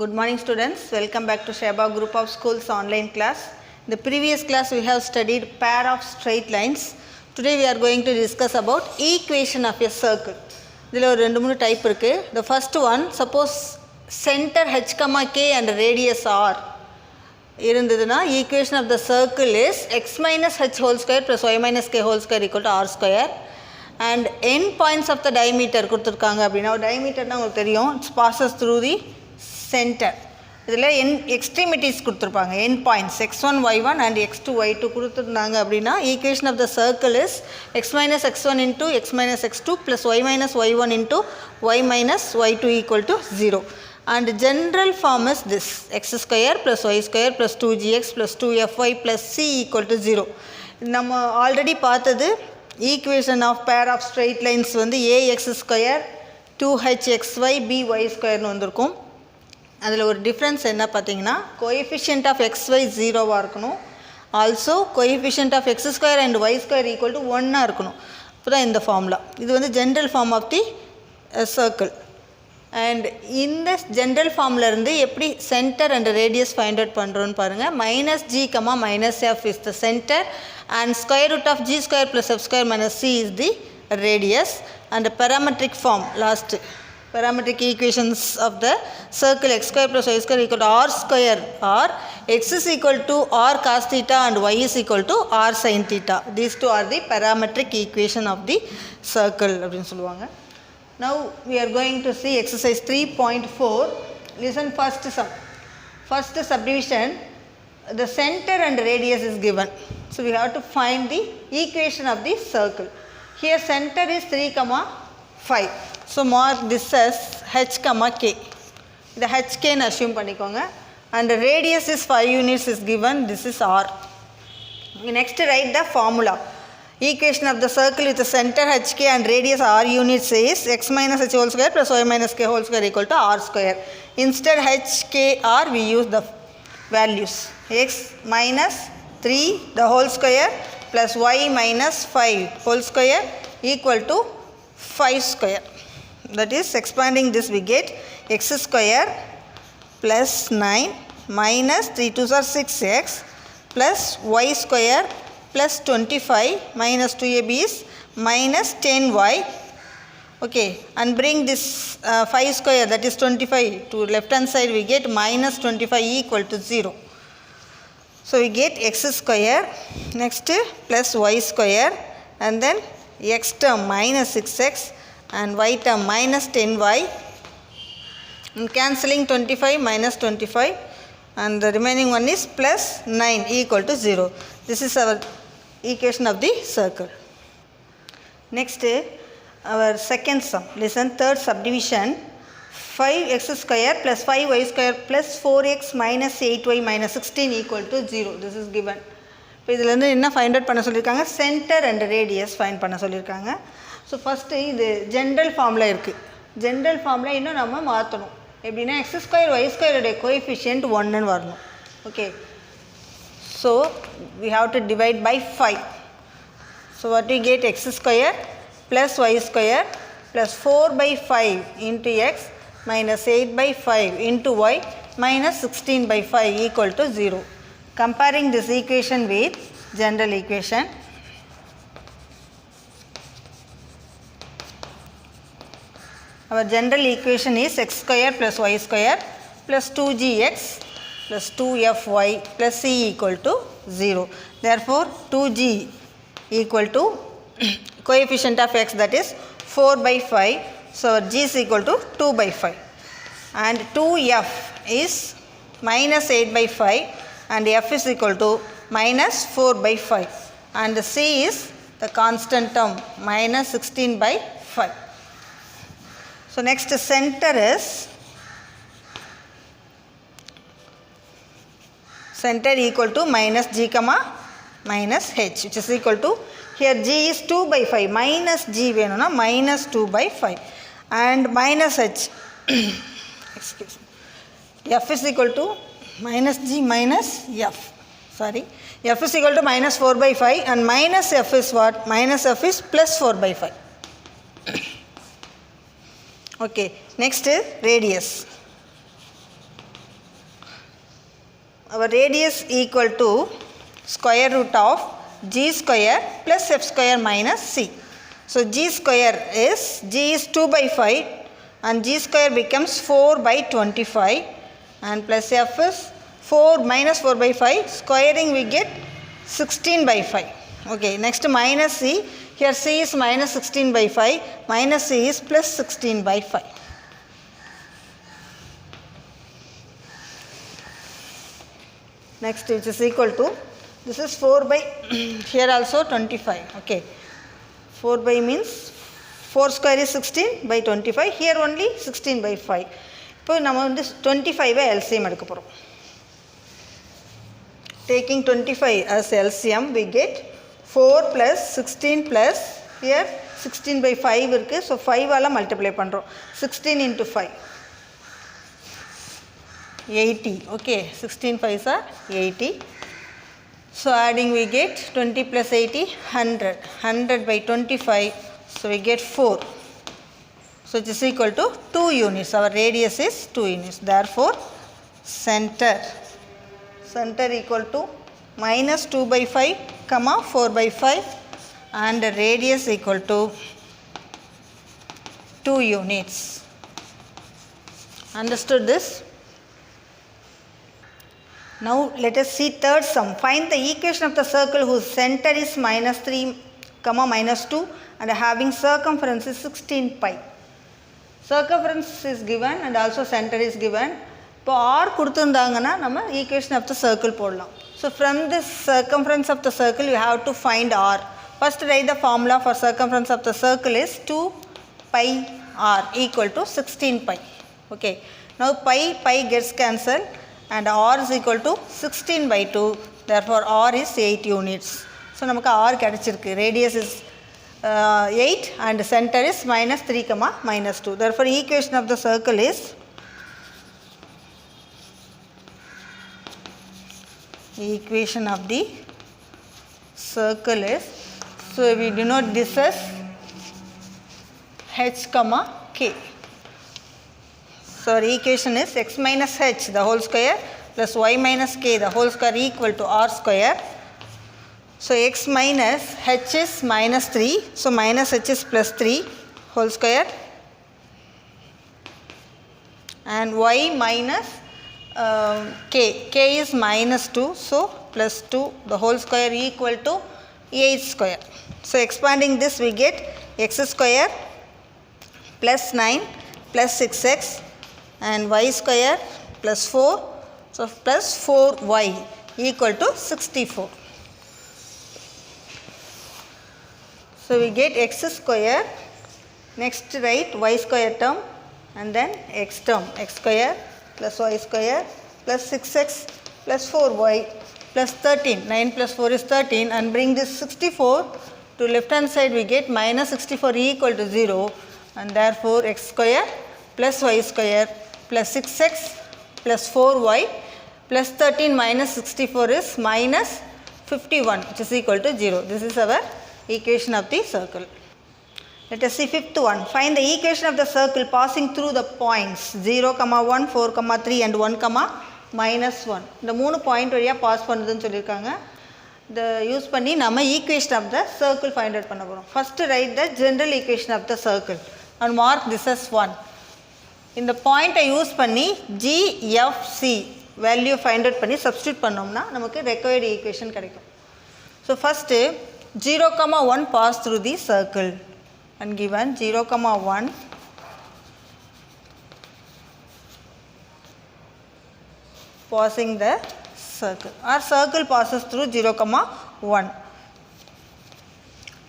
Good morning students, welcome back to Sheba Group of Schools online class. In the previous class we have studied pair of straight lines. Today we are going to discuss about equation of a circle. There are two types. The first one, suppose center h, k and radius r. Equation of the circle is x minus h whole square plus y minus k whole square equal to r square. And end points of the diameter diameter it passes through the center. இதில் extremities கொடுத்துருப்பாங்க end points x1 y1 and x2 y2 கொடுத்துருந்தாங்க அப்படின்னா equation of the circle is x minus x1 into x minus x2 plus y minus y1 into y minus y2 equal to 0. And general form is this, x square plus y square plus 2gx plus 2fy plus c equal to 0. நம்ம already பார்த்தது equation of pair of straight lines வந்து ax square 2hxy by square வந்திருக்கும். அதில் ஒரு difference என்ன பார்த்தீங்கன்னா coefficient of xy 0வாக இருக்கணும், also coefficient of x square and y square equal to 1ஆக இருக்கணும். இப்போ தான் இந்த ஃபார்முலா. இது வந்து general form of the circle. And இந்த ஜென்ரல் ஃபார்ம்லேருந்து எப்படி centre and radius find out பண்ணுறோன்னு பாருங்கள். Minus g comma minus f is the centre and square root of g square plus f square minus c is the radius. And parametric form, last parametric equations of the circle x square plus y square equal to r square, or x is equal to r cos theta and y is equal to r sin theta. These two are the parametric equation of the circle. Now we are going to see exercise 3.4. Listen first sum. First subdivision, the center and radius is given. So we have to find the equation of the circle. Here center is 3, 5. So mark this as h, k. The hk nu assume பண்ணிக்கோங்க. And the radius is 5 units is given. This is r. Next write the formula. Equation of the circle with the center hk and radius r units is x minus h whole square plus y minus k whole square equal to r square. Instead hk r we use the values. X minus 3 the whole square plus y minus 5 whole square equal to 5 square. That is, expanding this we get x square plus 9 minus 3 2s are 6x plus y square plus 25 minus 2ab is minus 10y. Okay, and bring this 5 square, that is 25, to left hand side we get minus 25 equal to 0. So we get x square, next plus y square, and then x term minus 6x and y term minus 10y, and cancelling 25 minus 25, and the remaining one is plus 9 equal to 0. This is our equation of the circle. Next our second sum. Listen, third subdivision, 5x square plus 5y square plus 4x minus 8y minus 16 equal to 0. This is given. இப்போ இதில் என்ன find out பண்ண சொல்லியிருக்காங்க, centre and radius find பண்ண சொல்லியிருக்காங்க. So first இது general ஃபார்மில் இருக்குது. ஜென்ரல் ஃபார்மில் இன்னும் நம்ம மாற்றணும். எப்படின்னா எக்ஸ் ஸ்கொயர் ஒய் ஸ்கொயருடைய கோஎஃபிஷியன்ட் 1ன்னு வரணும். Okay, so we have to divide by 5. So what we get x square plus y square plus 4/5 into x minus 8/5 into y minus 16/5 equal to 0. Comparing this equation with general equation, our general equation is x square plus y square plus 2gx plus 2fy plus c equal to 0. Therefore 2g equal to coefficient of x, that is 4/5. So g is equal to 2/5, and 2f is minus 8/5, and f is equal to minus 4/5, and c is the constant term minus 16/5. So next center is center equal to minus g comma minus h, which is equal to, here g is 2/5 minus g venuna minus 2/5 and minus h excuse me, f is equal to minus g minus f, sorry, f is equal to minus 4/5 and minus f is what, minus f is plus 4/5. Okay, next is radius. our radius equal to square root of g square plus f square minus c. So g square is, g is 2 by 5 and g square becomes 4 by 25 and plus f is 4 minus 4 by 5, squaring we get 16 by 5. Okay, next minus c, here c is minus 16 by 5, minus c is plus 16 by 5. Next, which is equal to, this is 4 by, here also 25, okay. 4 by means 4 square is 16 by 25, here only 16 by 5. இப்போ நம்ம வந்து 25 LCM எடுக்க போகிறோம். Taking 25 as LCM, we get 4 plus 16 plus, here 16 by 5 இருக்கு, so 5 ஆல multiply பண்ணுறோம். 16 into 5. 80, okay, 16 5s are 80. So adding we get 20 plus 80, 100. 100 by 25, so we get 4. So it is equal to 2 units. Our radius is 2 units. Therefore, center equal to minus 2 by 5, comma 4 by 5 and the radius equal to 2 units. Understood this? Now let us see third sum. Find the equation of the circle whose center is minus 3, comma minus 2 and having circumference is 16 pi. Circumference is given and also center is given. இப்போ r கொடுத்துருந்தாங்கன்னா நம்ம equation of the circle போடலாம். So from this circumference of the circle you have to find r. First write the formula for circumference of the circle is 2 pi r equal to 16 pi. Okay. Now pi gets cancelled and r is equal to 16 by 2. Therefore r is 8 units. So நமக்கு r கிடைச்சிருக்கு. Radius is 8 and center is minus 3 comma minus 2. Therefore equation of the circle is so we denote this as h comma k. So our equation is x minus h the whole square plus y minus k the whole square equal to r square. So x minus h is minus 3, so minus h is plus 3 whole square and y minus k is minus 2, so plus 2 the whole square equal to 8 square. So expanding this we get x square plus 9 plus 6x and y square plus 4, so plus 4y equal to 64. So we get x square, next write y square term and then x term, x square plus y square plus 6x plus 4y plus 13, 9 plus 4 is 13 and bring this 64 to left hand side we get minus 64 equal to 0 and therefore x square plus y square plus 6x plus 4y plus 13 minus 64 is minus 51 which is equal to 0. This is our equation of the circle. Let us see fifth one. Find the equation of the circle passing through the points 0, 1, 4, 3 and 1, minus 1. இந்த 3 point வழியா pass பண்ணுதுன்னு சொல்லிருக்காங்க. The use பண்ணி நம்ம equation of the circle find out பண்ண போறோம். First write the general equation of the circle and mark this as 1. இந்த பாயிண்டை யூஸ் பண்ணி g f c value find out பண்ணி சப்ஸ்டிட்யூட் பண்ணோம்னா நமக்கு required equation கிடைக்கும். So first 0, 1 pass through the circle and given 0, 1 passing the circle. Our circle passes through 0, 1.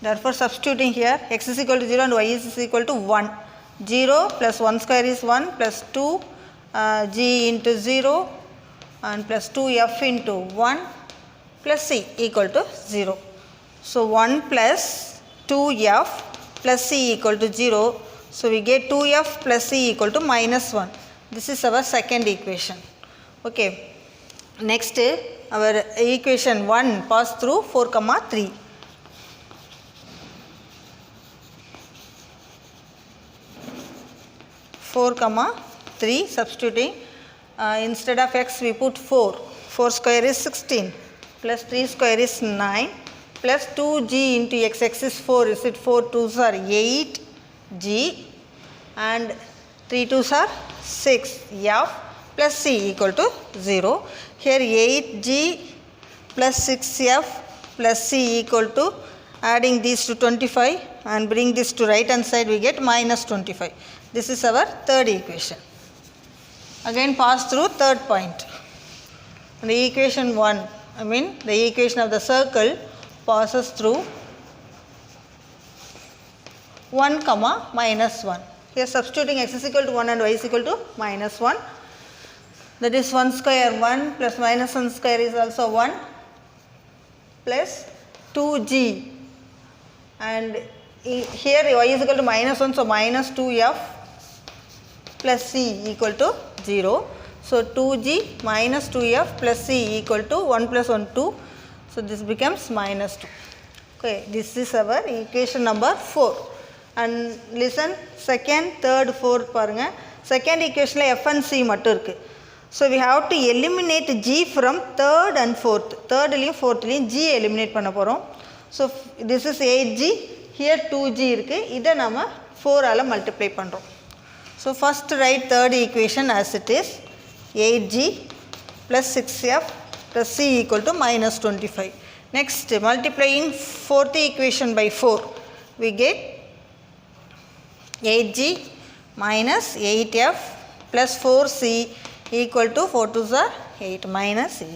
Therefore substituting here x is equal to 0 and y is equal to 1. 0 plus 1 square is 1 plus 2 g into 0 and plus 2f into 1 plus c equal to 0. So 1 plus 2f plus c equal to 0. So we get 2f plus c equal to minus 1. This is our second equation. Okay. Next our equation 1 pass through 4, 3. Four, 3 substituting instead of x we put 4. 4 square is 16 plus 3 square is 9 plus 2g into x. X is 4. Is it 4 2s are 8g and 3 2s are 6 f plus c equal to 0. Here 8g plus 6f plus c equal to, adding these to 25 and bring this to right hand side, we get minus 25. This is our third equation. Again pass through third point. The equation 1, the equation of the circle passes through 1 comma minus 1. Here substituting x is equal to 1 and y is equal to minus 1. That is 1 square 1 plus minus 1 square is also 1 plus 2g, and here y is equal to minus 1, so minus 2f plus c equal to 0. So 2g minus 2f plus c equal to 1 plus 1 2. So this becomes minus 2. Okay, this is our equation number 4. And listen, second, third, fourth parunga. Second equation la f and c mattum irukku. So we have to eliminate g from third and fourth. Third layum fourth layum g eliminate panna porom. So this is 8g, here 2g irukku. Idha nama 4 ala multiply pandrom. So first write third equation as it is, 8g plus 6f plus c equal to minus 25. Next, multiplying fourth equation by 4, we get 8g minus 8f plus 4c equal to 4 2s are 8 minus 8.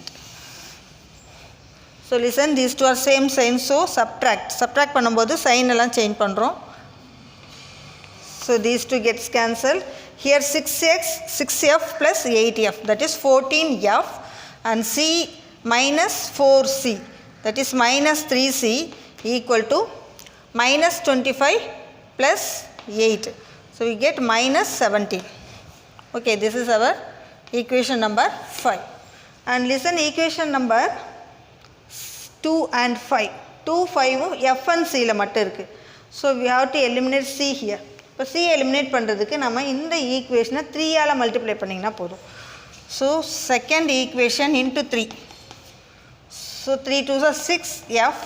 So listen, these two are same sign, so subtract பண்ணும்போது sign எல்லாம் change பண்றோம். So these two gets cancelled. Here 6f plus 8f, that is 14f, and c minus 4c, that is minus 3c equal to minus 25 plus 8. So we get minus 17. Okay, this is our equation number 5. And listen, equation number 2 and 5. 2, 5 f and c la mattum irukku. So we have to eliminate c here. இப்போ c eliminate பண்ணுறதுக்கு நம்ம இந்த ஈக்குவேஷனை 3 all multiply பண்ணிங்கன்னா போதும். So second equation into 3. So 3 2s are 6f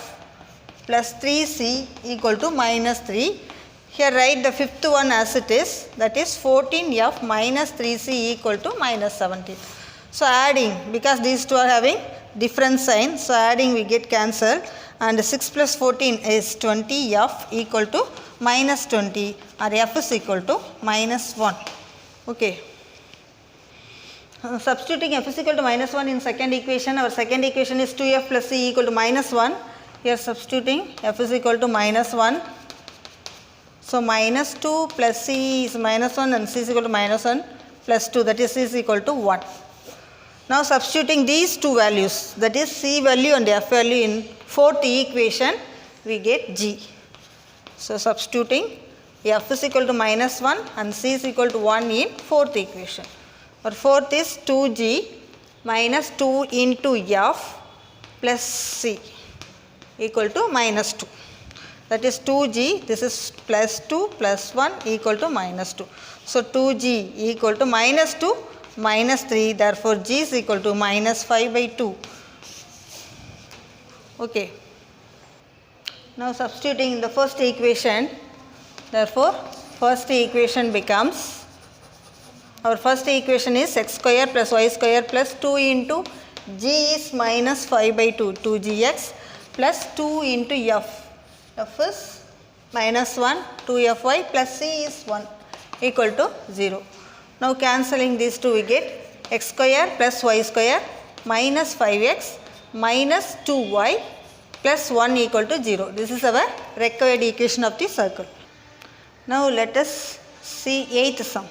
plus 3c equal to minus 3. Here write the fifth one as it is, that is 14f minus 3c equal to minus 17. So adding, because these two are having different signs, so adding we get cancelled, and 6 plus 14 is 20f equal to minus 20, or f is equal to minus 1. Okay. Substituting f is equal to minus 1 in second equation, our second equation is 2f plus c equal to minus 1. Here substituting f is equal to minus 1. So minus 2 plus c is minus 1 and c is equal to minus 1 plus 2, that is c is equal to 1. Now substituting these two values, that is c value and f value in fourth equation, we get g. So substituting f is equal to minus 1 and c is equal to 1 in fourth equation. Our fourth is 2g minus 2 into f plus c equal to minus 2. That is 2g, this is plus 2 plus 1 equal to minus 2. So 2g equal to minus 2 minus 3, therefore g is equal to minus 5 by 2. Okay. Now substituting in the first equation, therefore first equation becomes, our first equation is x square plus y square plus 2 into g is minus 5 by 2, 2gx plus 2 into f. F is minus 1, 2fy plus c is 1 equal to 0. Now cancelling these two, we get x square plus y square minus 5x minus 2y plus 1 equal to 0. This is our required equation of the circle. Now let us see 8th sum.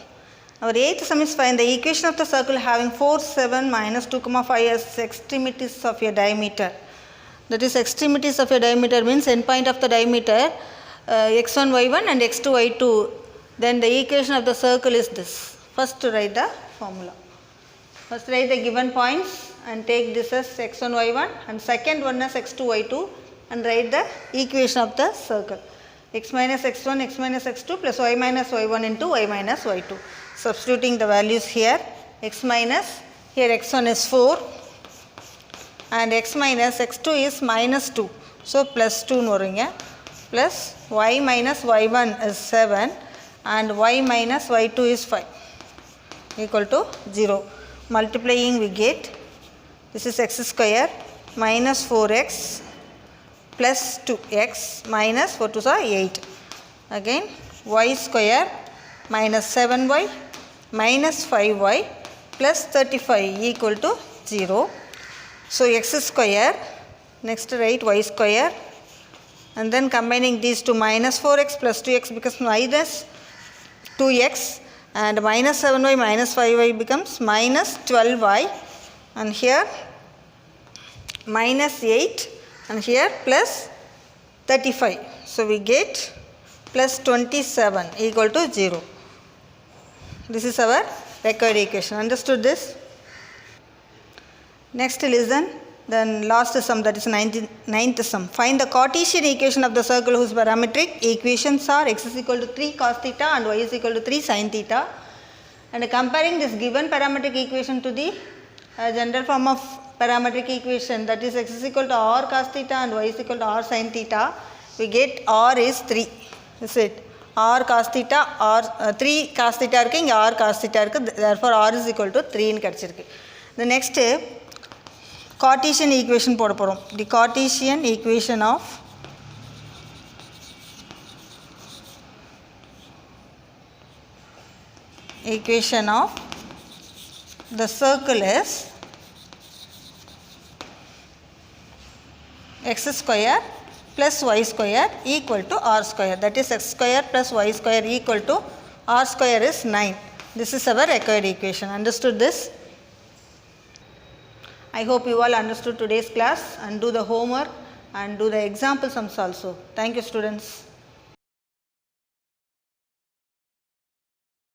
Our 8th sum is find the equation of the circle having 4, 7, minus 2, 5 as extremities of a diameter. That is, extremities of a diameter means end point of the diameter x1, y1 and x2, y2. Then the equation of the circle is this. First to write the formula. First write the given points and take this as x1, y1 and second one as x2, y2 and write the equation of the circle. X minus x1, x minus x2 plus y minus y1 into y minus y2. Substituting the values here, x minus, here x1 is 4, and x minus x2 is minus 2. So plus 2 னு வருங்க. Plus y minus y1 is 7 and y minus y2 is 5 equal to 0. Multiplying we get this is x square minus 4x plus 2x minus 4 2s are 8. Again y square minus 7y minus 5y plus 35 equal to 0. So x square, next write y square, and then combining these two, minus 4x plus 2x becomes minus 2x, and minus 7y minus 5y becomes minus 12y, and here minus 8, and here plus 35. So we get plus 27 equal to 0. This is our required equation. Understood this? Next listen, then last sum, that is 9th sum. Find the Cartesian equation of the circle whose parametric equations are x is equal to 3 cos theta and y is equal to 3 sin theta. And comparing this given parametric equation to the general form of parametric equation, that is x is equal to r cos theta and y is equal to r sin theta, we get r is 3. Is it? R cos theta, r 3 cos theta இருக்கு, இங்கே r cos theta இருக்கு, therefore r is equal to 3 ன்னு கிடச்சிருக்கு. The next Cartesian equation போட போகிறோம். The Cartesian equation of the circle is x square plus y square equal to r square, that is x square plus y square equal to r square is 9. This is our required equation. Understood this? I hope you all understood today's class and do the homework and do the example sums also. Thank you, students.